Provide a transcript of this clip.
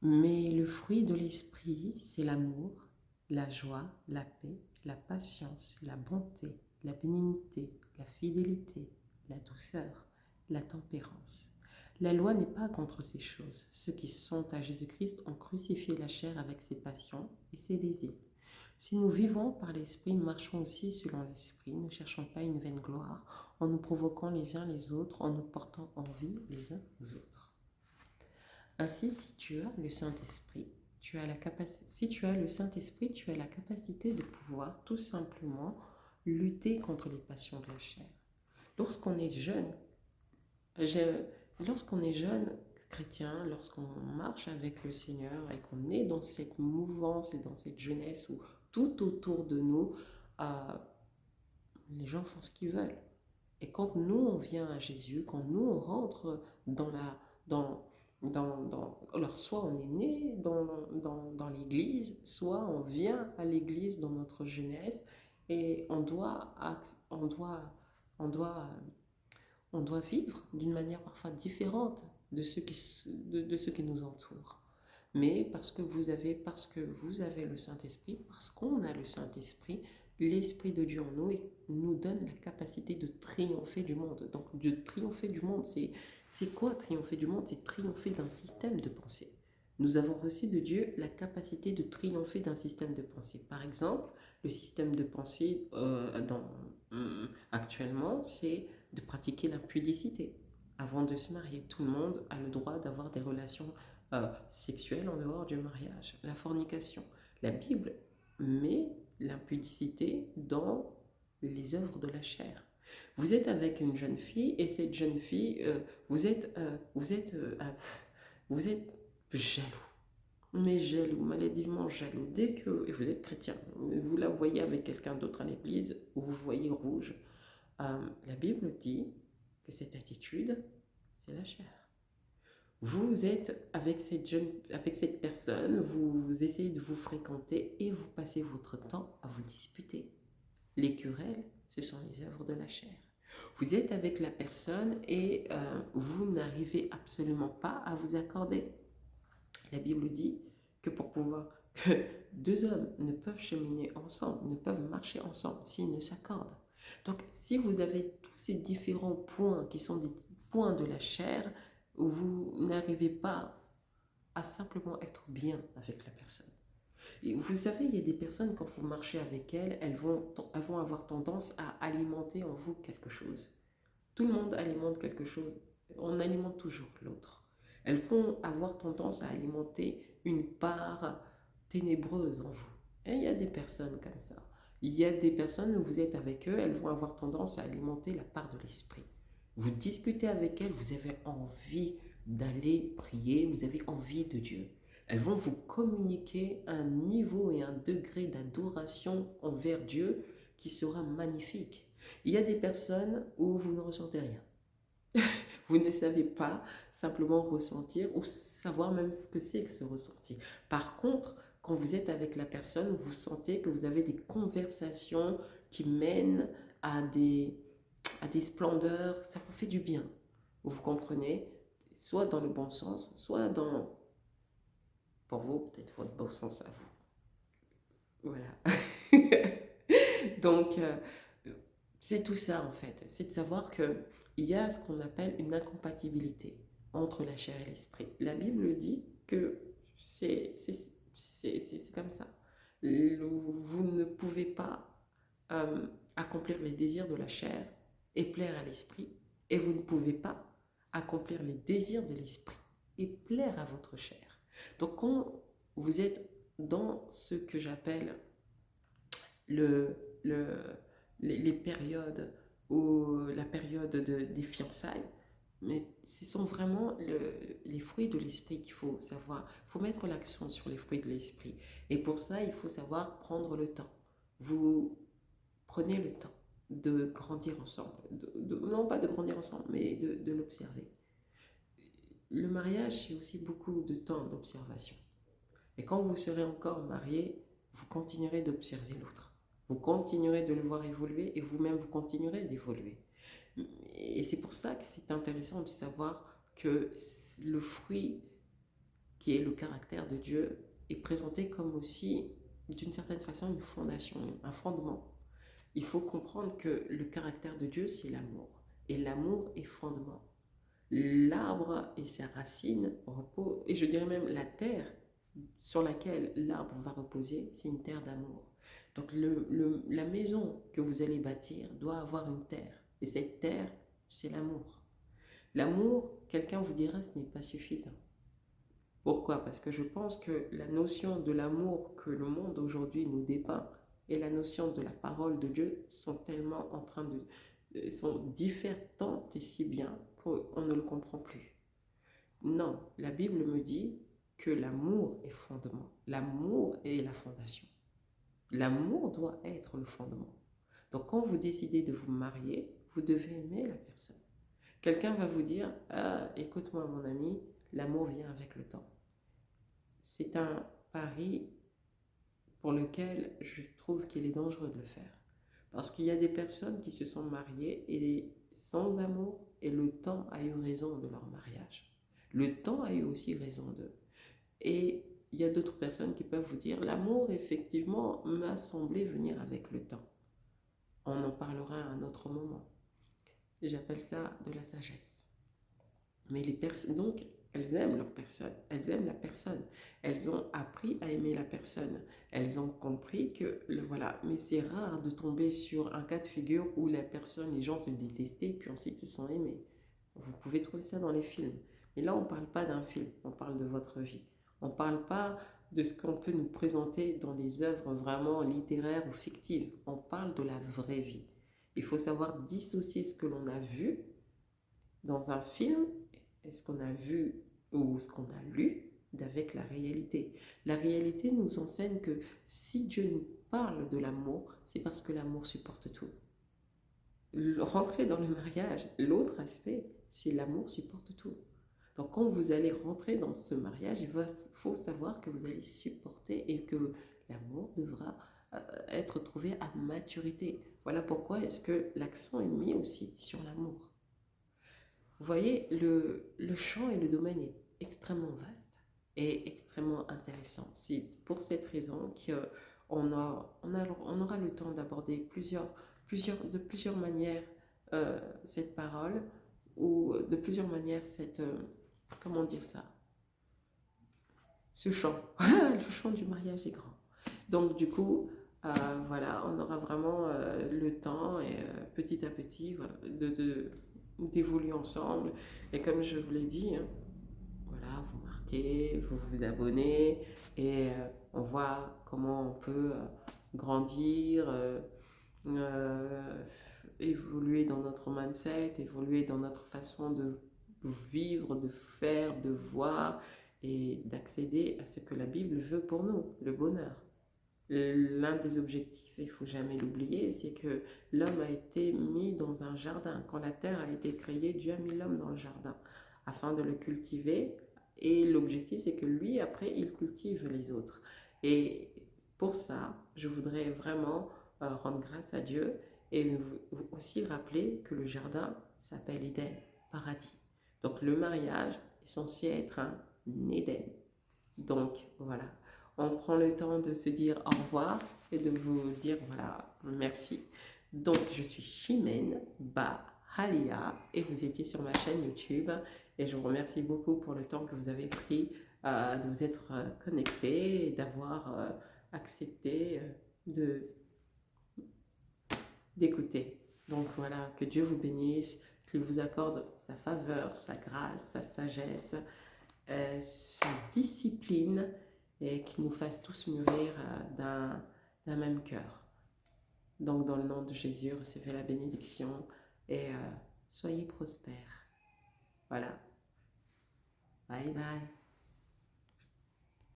Mais le fruit de l'esprit, c'est l'amour, la joie, la paix, la patience, la bonté, la bénignité, la fidélité, la douceur, la tempérance. La loi n'est pas contre ces choses. Ceux qui sont à Jésus-Christ ont crucifié la chair avec ses passions et ses désirs. Si nous vivons par l'Esprit, nous marchons aussi selon l'Esprit. Ne cherchons pas une vaine gloire en nous provoquant les uns les autres, en nous portant envie les uns aux autres. Ainsi, si tu as le Saint-Esprit, si tu as le Saint-Esprit, tu as la capacité de pouvoir tout simplement lutter contre les passions de la chair. Lorsqu'on est jeune, je- lorsqu'on est jeune chrétien, lorsqu'on marche avec le Seigneur et qu'on est dans cette mouvance et dans cette jeunesse où tout autour de nous, euh, les gens font ce qu'ils veulent. Et quand nous, on vient à Jésus, quand nous, on rentre dans, alors soit on est né dans l'église, soit on vient à l'église dans notre jeunesse et on doit, on doit vivre d'une manière parfois différente de ceux qui nous entourent. Mais parce que vous avez le Saint-Esprit, parce qu'on a le Saint-Esprit, l'Esprit de Dieu en nous nous donne la capacité de triompher du monde. Donc, de triompher du monde, c'est quoi triompher du monde? C'est triompher d'un système de pensée. Nous avons reçu de Dieu la capacité de triompher d'un système de pensée. Par exemple, le système de pensée actuellement, c'est de pratiquer l'impudicité. Avant de se marier, tout le monde a le droit d'avoir des relations sexuelles en dehors du mariage. La fornication. La Bible met l'impudicité dans les œuvres de la chair. Vous êtes avec une jeune fille et cette jeune fille, vous êtes jaloux. Mais jaloux, maladivement jaloux. Dès que et vous êtes chrétien, vous la voyez avec quelqu'un d'autre à l'église, ou vous voyez rouge, la Bible dit que cette attitude, c'est la chair. Vous êtes avec cette personne, vous essayez de vous fréquenter et vous passez votre temps à vous disputer. Les querelles, ce sont les œuvres de la chair. Vous êtes avec la personne et vous n'arrivez absolument pas à vous accorder. La Bible dit que que deux hommes ne peuvent cheminer ensemble, ne peuvent marcher ensemble s'ils ne s'accordent. Donc, si vous avez tous ces différents points qui sont des points de la chair, vous n'arrivez pas à simplement être bien avec la personne. Et vous savez, il y a des personnes, quand vous marchez avec elles, elles vont avoir tendance à alimenter en vous quelque chose. Tout le monde alimente quelque chose. On alimente toujours l'autre. Elles vont avoir tendance à alimenter une part ténébreuse en vous. Et il y a des personnes comme ça. Il y a des personnes où vous êtes avec eux, elles vont avoir tendance à alimenter la part de l'esprit. Vous discutez avec elles, vous avez envie d'aller prier, vous avez envie de Dieu. Elles vont vous communiquer un niveau et un degré d'adoration envers Dieu qui sera magnifique. Il y a des personnes où vous ne ressentez rien. Vous ne savez pas simplement ressentir ou savoir même ce que c'est que ce ressenti. Par contre, quand vous êtes avec la personne, vous sentez que vous avez des conversations qui mènent à des splendeurs, ça vous fait du bien. Vous comprenez? Soit dans le bon sens, soit dans, pour vous, peut-être votre bon sens à vous. Voilà. Donc, c'est tout ça en fait. C'est de savoir qu'il y a ce qu'on appelle une incompatibilité entre la chair et l'esprit. La Bible dit que c'est comme ça. Vous ne pouvez pas accomplir les désirs de la chair et plaire à l'esprit. Et vous ne pouvez pas accomplir les désirs de l'esprit et plaire à votre chair. Donc quand vous êtes dans ce que j'appelle le, le, les périodes ou la période des fiançailles, mais ce sont vraiment les fruits de l'esprit qu'il faut savoir. Il faut mettre l'accent sur les fruits de l'esprit. Et pour ça, il faut savoir prendre le temps. Vous prenez le temps de grandir ensemble. Non pas de grandir ensemble, mais de l'observer. Le mariage, c'est aussi beaucoup de temps d'observation. Et quand vous serez encore marié, vous continuerez d'observer l'autre. Vous continuerez de le voir évoluer et vous-même, vous continuerez d'évoluer. Et c'est pour ça que c'est intéressant de savoir que le fruit qui est le caractère de Dieu, est présenté comme aussi, d'une certaine façon, une fondation, un fondement. Il faut comprendre que le caractère de Dieu, c'est l'amour. Et l'amour est fondement. L'arbre et ses racines reposent, et je dirais même la terre sur laquelle l'arbre va reposer, c'est une terre d'amour. Donc la maison que vous allez bâtir doit avoir une terre. Et cette terre, c'est l'amour. L'amour, quelqu'un vous dira, ce n'est pas suffisant. Pourquoi? Parce que je pense que la notion de l'amour que le monde aujourd'hui nous dépeint et la notion de la parole de Dieu sont tellement en train sont diffèrent tant et si bien qu'on ne le comprend plus. Non, la Bible me dit que l'amour est fondement. L'amour est la fondation. L'amour doit être le fondement. Donc quand vous décidez de vous marier, vous devez aimer la personne. Quelqu'un va vous dire, ah, écoute-moi mon ami, l'amour vient avec le temps. C'est un pari pour lequel je trouve qu'il est dangereux de le faire. Parce qu'il y a des personnes qui se sont mariées et sans amour, et le temps a eu raison de leur mariage. Le temps a eu aussi raison d'eux. Et il y a d'autres personnes qui peuvent vous dire, l'amour effectivement m'a semblé venir avec le temps. On en parlera à un autre moment. J'appelle ça de la sagesse. Mais les personnes, donc, elles aiment leur personne, elles aiment la personne, elles ont appris à aimer la personne, elles ont compris que, voilà, mais c'est rare de tomber sur un cas de figure où la personne, les gens se détestaient, puis ensuite se sont aimés. Vous pouvez trouver ça dans les films. Mais là, on ne parle pas d'un film, on parle de votre vie. On ne parle pas de ce qu'on peut nous présenter dans des œuvres vraiment littéraires ou fictives. On parle de la vraie vie. Il faut savoir dissocier ce que l'on a vu dans un film et ce qu'on a vu ou ce qu'on a lu d'avec la réalité. La réalité nous enseigne que si Dieu nous parle de l'amour, c'est parce que l'amour supporte tout. Rentrer dans le mariage, l'autre aspect, c'est l'amour supporte tout. Donc quand vous allez rentrer dans ce mariage, il faut savoir que vous allez supporter et que l'amour devra être trouvé à maturité. Voilà pourquoi est-ce que l'accent est mis aussi sur l'amour. Vous voyez, le champ et le domaine est extrêmement vaste et extrêmement intéressant. C'est pour cette raison qu'on on aura le temps d'aborder de plusieurs manières cette parole ou de plusieurs manières comment dire ça, ce champ. Le champ du mariage est grand. Donc du coup, voilà, on aura vraiment le temps et petit à petit voilà, d'évoluer ensemble. Et comme je vous l'ai dit, hein, voilà, vous marquez, vous vous abonnez et on voit comment on peut grandir, évoluer dans notre mindset, évoluer dans notre façon de vivre, de faire, de voir et d'accéder à ce que la Bible veut pour nous, le bonheur. L'un des objectifs, il ne faut jamais l'oublier, c'est que l'homme a été mis dans un jardin. Quand la terre a été créée, Dieu a mis l'homme dans le jardin afin de le cultiver. Et l'objectif, c'est que lui, après, il cultive les autres. Et pour ça, je voudrais vraiment rendre grâce à Dieu et aussi rappeler que le jardin s'appelle Éden, paradis. Donc le mariage est censé être un Éden. Donc voilà, on prend le temps de se dire au revoir et de vous dire voilà, merci. Donc je suis Chimène Bahalia et vous étiez sur ma chaîne YouTube et je vous remercie beaucoup pour le temps que vous avez pris de vous être connecté et d'avoir accepté d'écouter. Donc voilà, que Dieu vous bénisse, qu'il vous accorde sa faveur, sa grâce, sa sagesse, sa discipline et qu'il nous fasse tous mûrir d'un même cœur. Donc dans le nom de Jésus, recevez la bénédiction et soyez prospères. Voilà. Bye bye.